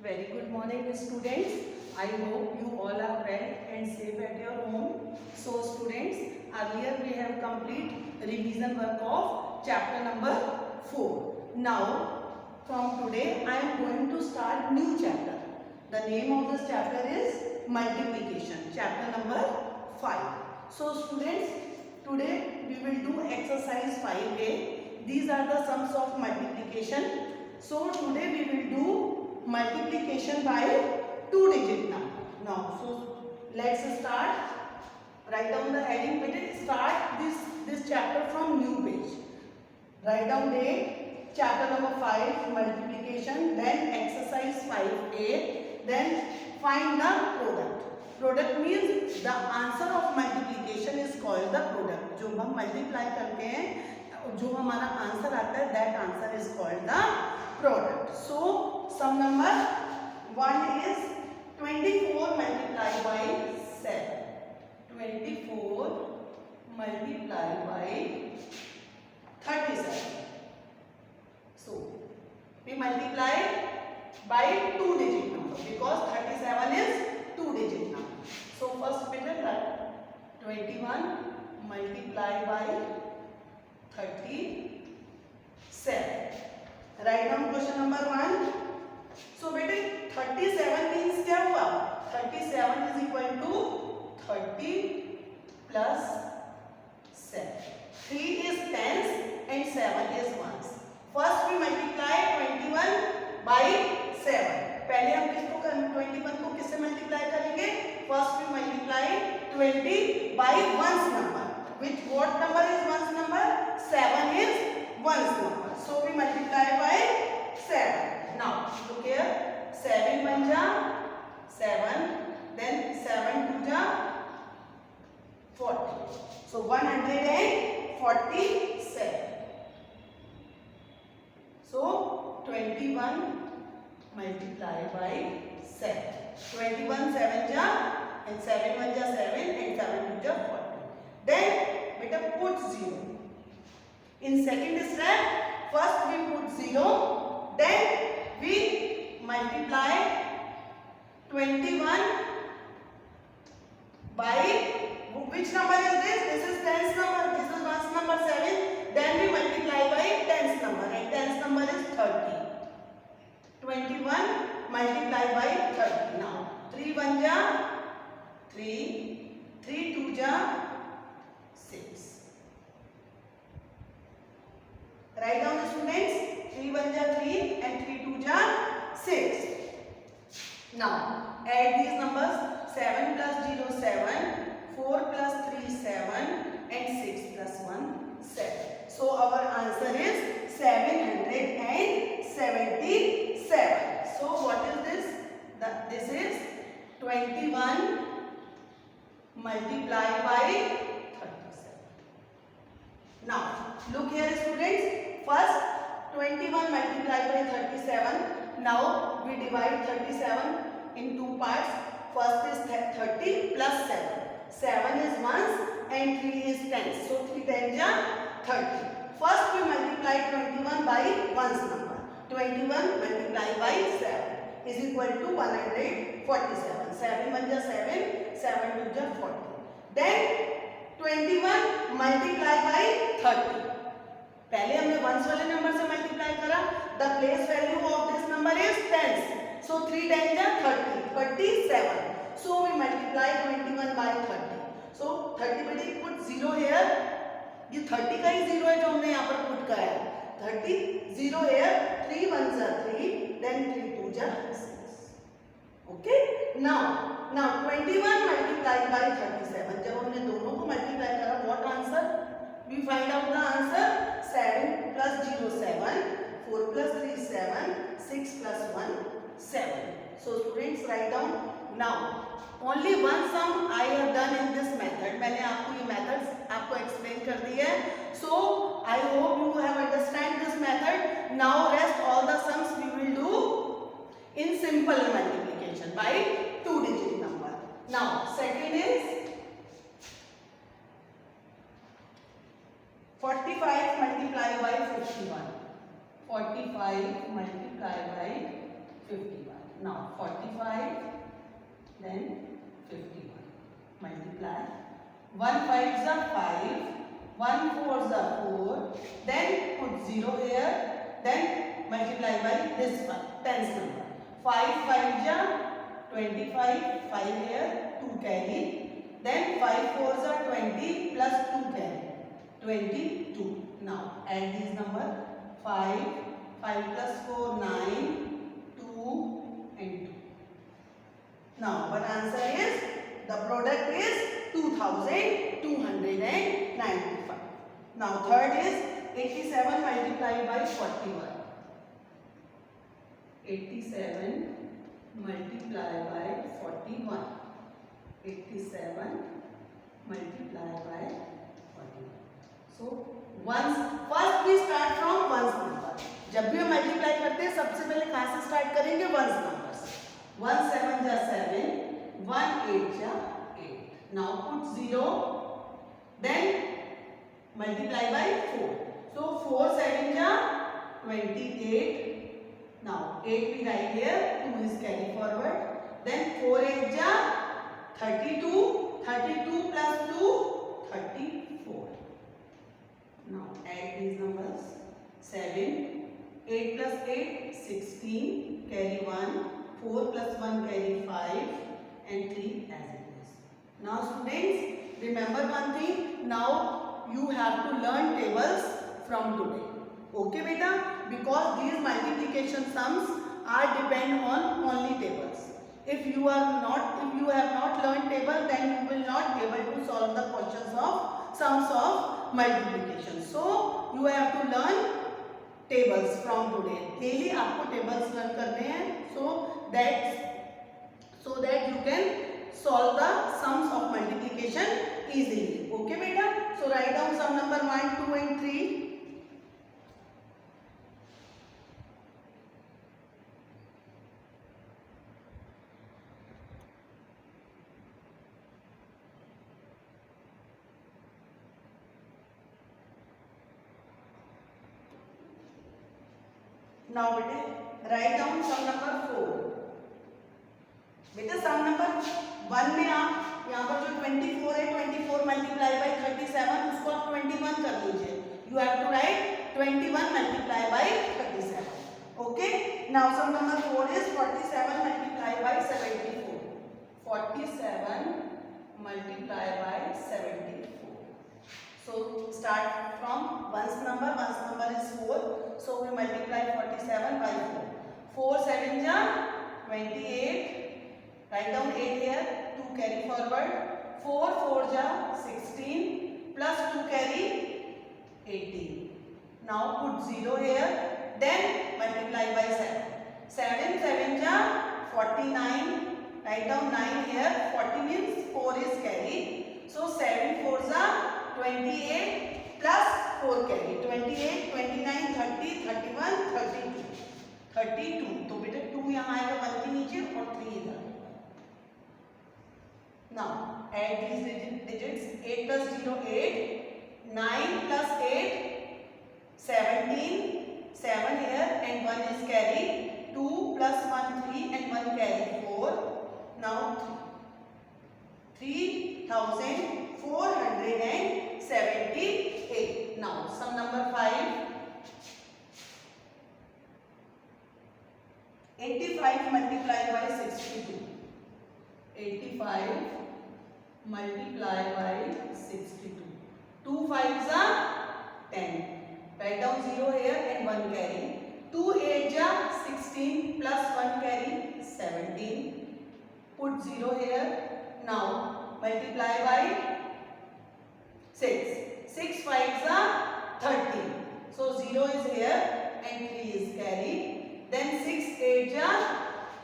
Very good morning, students. I hope you all are well and safe at your home. So, students, earlier we have complete revision work of chapter number 4. Now, from today, I am going to start new chapter. The name of this chapter is multiplication, chapter number 5. So, students, today we will do exercise 5A. These are the sums of multiplication. So, today we will do multiplication by 2-digit number. Now, so let's start. Write down the heading. Start this chapter from new page. Write down date, chapter number 5, multiplication, then exercise 5A, then find the product. Product means the answer of multiplication is called the product. जो हम multiply करते हैं, जो हमारा answer आता है, that answer is called the product. So sum number 1 is 24 multiplied by 7. 24 multiplied by 37. So we multiply by 2-digit number because 37 is 2-digit number. So first we will write 21 multiplied by 37. Write down question number 1. So बेटे 37 means क्या हुआ? 37 is equal to 30 plus 7. 3 is tens and 7 is ones. First we multiply 21 by 7. पहले हम किसको 21 को किससे multiply करेंगे? First we multiply 20 by ones number. Which what number is ones number? 7 is ones number. So we multiply by 7. Now look here. 7 1 ja 7. Then 7 2 ja 40. So 147. So 21 multiplied by 7. 21 7 ja and 7 1 ja 7 and 7 2 ja 40. Then beta put 0. In second step, first we put 0, then we multiply 21 by which number is this? This is tens number. This is ones number 7. Then we multiply by tens number, and tens number is 30. 21 multiplied by 30. Now 3 1 ja 3, 3 2 ja 6. Write down the students. 3 1 ja 3 and 3 2 ja 6. Now add these numbers. 7 plus 0 7, 4 plus 3 7 and 6 plus 1 7. So our answer is 777. So what is this? This is 21 multiplied by 37. Now look here students. First 21 multiplied by 37. Now we divide 37 in two parts. First is 30 plus 7. 7 is ones and 3 is tens. So 3 tens are 30. First we multiply 21 by ones number. 21 multiplied by 7 is equal to 147. 7 1 is 7, 7 2 is 40. Then 21 multiplied by 30. पहले हमने once वाले number से multiply करा. The place value of this number is tens. So 3 10 जा 30, 37. So we multiply 21 by 30. So 30 बेटे put 0 here. ये 30 का ही 0 है जो हमने यहाँ पर पुट करा है. 30 0 हियर. 3 1 जा 3, देन 3 2 जा 6. ओके. Now 21 multiplied by 37. जब हमने दोनों को मल्टीप्लाई करा, what answer? We find out the answer. 7 plus 0 7, 4 plus 3 7, 6 plus 1 7. So students write down. Now only one sum I have done in this method. मैंने आपको ये methods आपको explain कर दी है. So I hope you have understand this method. Now rest all the sums we will do in simple multiplication by 2-digit number. Now second is 45 multiplied by 51. 45 multiplied by 51. Now 45, then 51. Multiply. 1 5s are 5, 1 4s are 4. Then put 0 here. Then multiply by this one, tens number. 5 5s are 25, 5 here, 2 carry. Then 5 4s are 20 plus 2 carry, 22. Now add these numbers. 5, 5 plus 4, 9, 2 and 2. Now what answer is? The product is 2295. Now third is 87 multiplied by 41. 87 multiplied by 41. 87 multiplied by 41. So first we start from ones number. जब भी हम multiply करते हैं सबसे पहले कहाँ से start करेंगे? वंस नंबर से. 1 7 जा 7, 1 8 जा 8. Now put 0, then multiply by 4. So 4 7 ja 28. Now 8 we write here, 2 is carry forward. Then 4 8 ja 32. 32 plus 2, 34. Now add these numbers. 7, 8 plus 8, 16, carry 1. 4 plus 1 carry 5 and 3 as it is. Now students, remember one thing. Now you have to learn tables from today. Okay beta? Because these multiplication sums are depend on only tables. If you have not learned table, then you will not be able to solve the questions of sums of multiplication. So you have to learn tables from today. Daily आपको tables learn करने हैं. So that you can solve the sums of multiplication easily. Okay beta? So write down sum number 1, 2 and 3. Now beta write down sum number 4. बेटा सम number 1 में आप यहाँ पर जो 24 है 24 मल्टीप्लाई बाई 37 उसको आप 21 कर लीजिए. You have to write 21 multiply by 37. Okay. Now some number 4 is 47 multiply by 74. 47 multiply by 74. So start from ones number is 4. So we multiply 47 by 4. 4 7 ja 28. Write down 8 here, 2 carry forward. 4 4 ja 16 plus 2 carry 18. Now put 0 here, then multiply by 7. 7 7 ja 49. Write down 9 here, 40 means 4 is carry. So 7 4 ja 28 plus 4 carry. 28, 29, 30, 31, 32. 32. तो बेटा 2 यहाँ आएगा 1 के नीचे और 3 इधर. Now add these digits. 8 plus 0 8, 9 plus 8 17, 7 here and 1 is carry. 2 plus 1 3 and 1 carry 4. Now 3,478. Now sum number 5. 85 multiplied by 62. 85 multiplied by 62. 2 5s are 10. Write down 0 here and 1 carry. 2 8s are 16 plus 1 carry 17. Put 0 here. Now multiply by 6. 6 5s are 30. So 0 is here and 3 is carry. Then 6 8s are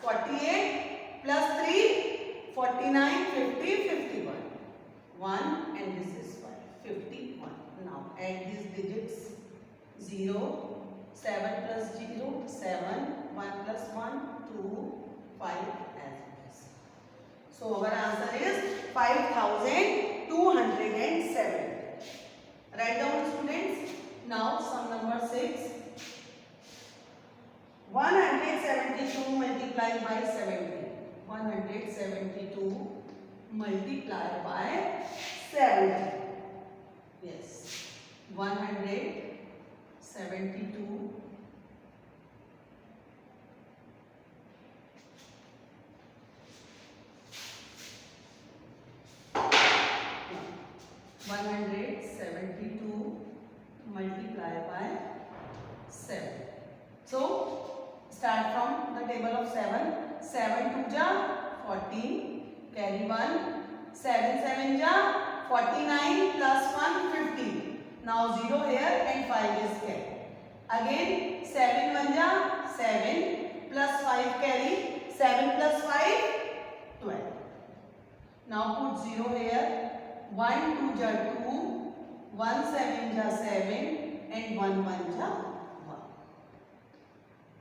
48 plus 3 49 50 51. 1 and this is 5 51. Now add these digits. 0 7 plus 0 7 1 plus 1 2 5 as it is. So our answer is 5207. Write down students. Now sum number 6. 172 multiplied by 70. 172 multiplied by 70. Yes. 172 172 multiplied by 7. So start from the table of 7. 7 2 ja 14, carry 1. 7 7 ja 49 plus 1 50. Now 0 here and 5 is carry. Again 7 1 ja 7 plus 5 carry. 7 plus 5 12. Now put 0 here. 1 2 ja 2, 1 7 ja 7 and 1 1 ja 1.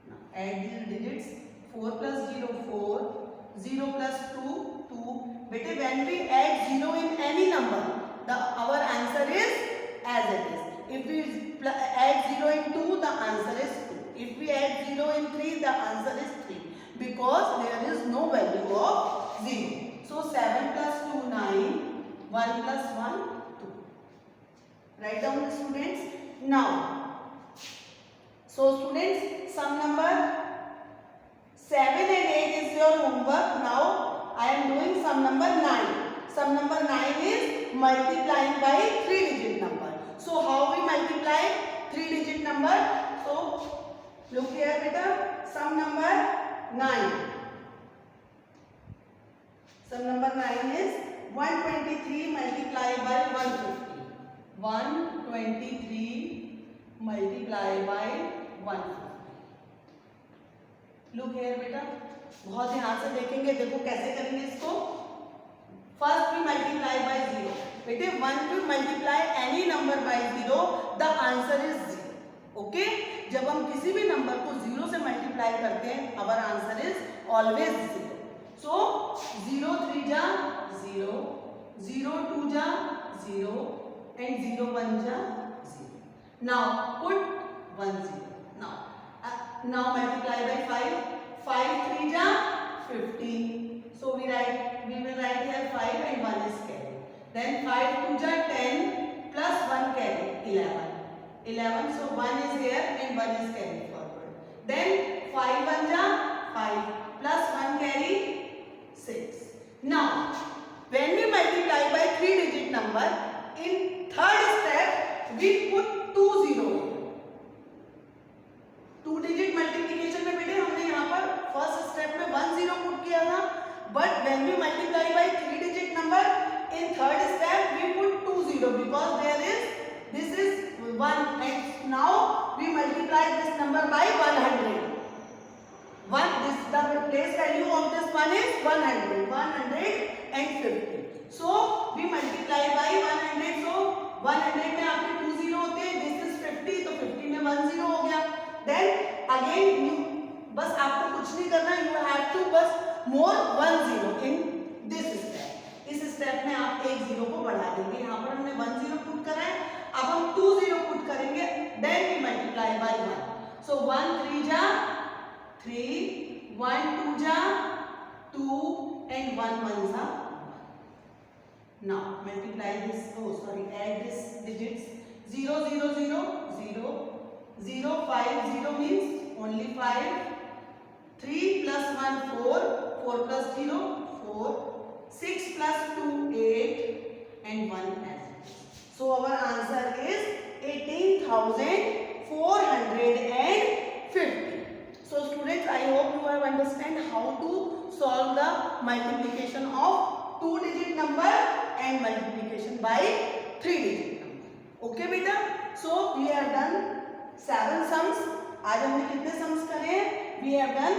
Now add these digits. 4 plus 0 4, 0 plus 2 2. Bete when we add 0 in any number, our answer is as it is. If we add 0 in 2, the answer is 2. If we add 0 in 3, the answer is 3 because there is no value of 0. So 7 plus 2 9, 1 plus 1 2. Write down the students. Now, so students, sum number 7 and 8 is your homework. Now I am doing sum number 9. Sum number 9 is multiplying by 3-digit number. So how we multiply 3-digit number? So look here beta. Sum number 9. Sum number 9 is 123 multiplied by 150. 123 multiplied by 150. Look here बेटा, बहुत ध्यान से देखेंगे. देखो कैसे करेंगे इसको. First we multiply by 0. बेटे 1 to multiply any number by 0, the answer is 0. Okay, जब हम किसी भी नंबर को 0 से मल्टीप्लाई करते हैं, आवर आंसर इज ऑलवेज 0. सो 0 3 जा 0, 0 2 जा 0 and 0 1 ja 0. Now put 1 0. Now multiply by 5. 5 3 ja 15. So we will write here 5 and 1 is carry. Then 5 2 ja 10 plus 1 carry 11. 11, so 1 is here and 1 is carried forward. Then 5 1 ja 5 plus 1 carry 6. Now when we multiply by 3-digit number, in third step we put 2 0. 2-digit multiplication में बेटे हमने यहाँ पर first step में 1 0 put किया था, but when we multiply by 3-digit number, in third step we put 2 0 because there is this is 1 and now we multiply this number by 100. The place value of this one is 150. So we multiply by 100. So 100 में आपके 2 0 होते हैं. This is 50, तो 50 में 1 0 हो गया. Then again बस आपको कुछ नहीं करना. You have to बस more 1 0 in this step. इस स्टेप में आप एक 0 को बढ़ा देंगे. यहाँ पर हमने 1 0 पुट करा है. अब हम 2 0 पुट करेंगे. Then we multiply by 1. So 1 3 जा 3, 1 2 ja 2 and 1 1 ja 1. Now multiply this, add this digits. 0 0 0 0, 0 5 0 means only 5. 3 plus 1 4, 4 plus 0 4, 6 plus 2 8 and 1 as. So our answer is 18,450. So students, I hope you have understand how to solve the multiplication of 2-digit number and multiplication by 3-digit number. Okay beta? So we have done 7 sums. आज हमने कितने sums करे? We have done,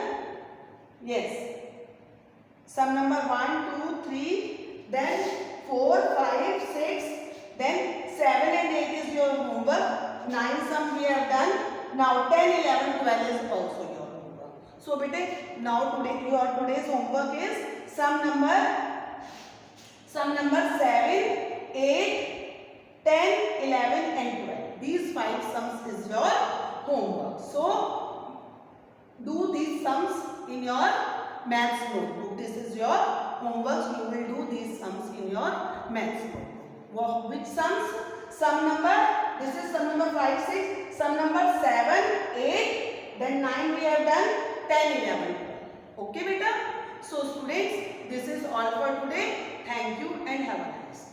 yes, sum number 1 2 3, then 4 5 6, then 7 and 8 is your homework. 9 sum we have done. Now 10 11 12 is also your homework. So beta, now your today's homework is sum number 7 8 10 11 and 12. These 5 sums is your homework. So do these sums in your maths notebook. This is your homework. You will do these sums in your maths notebook. Which sums? Sum number, this is sum number 5, 6, sum number 7, 8, then 9 we have done, 10, 11. Okay beta? So students, this is all for today. Thank you and have a nice day.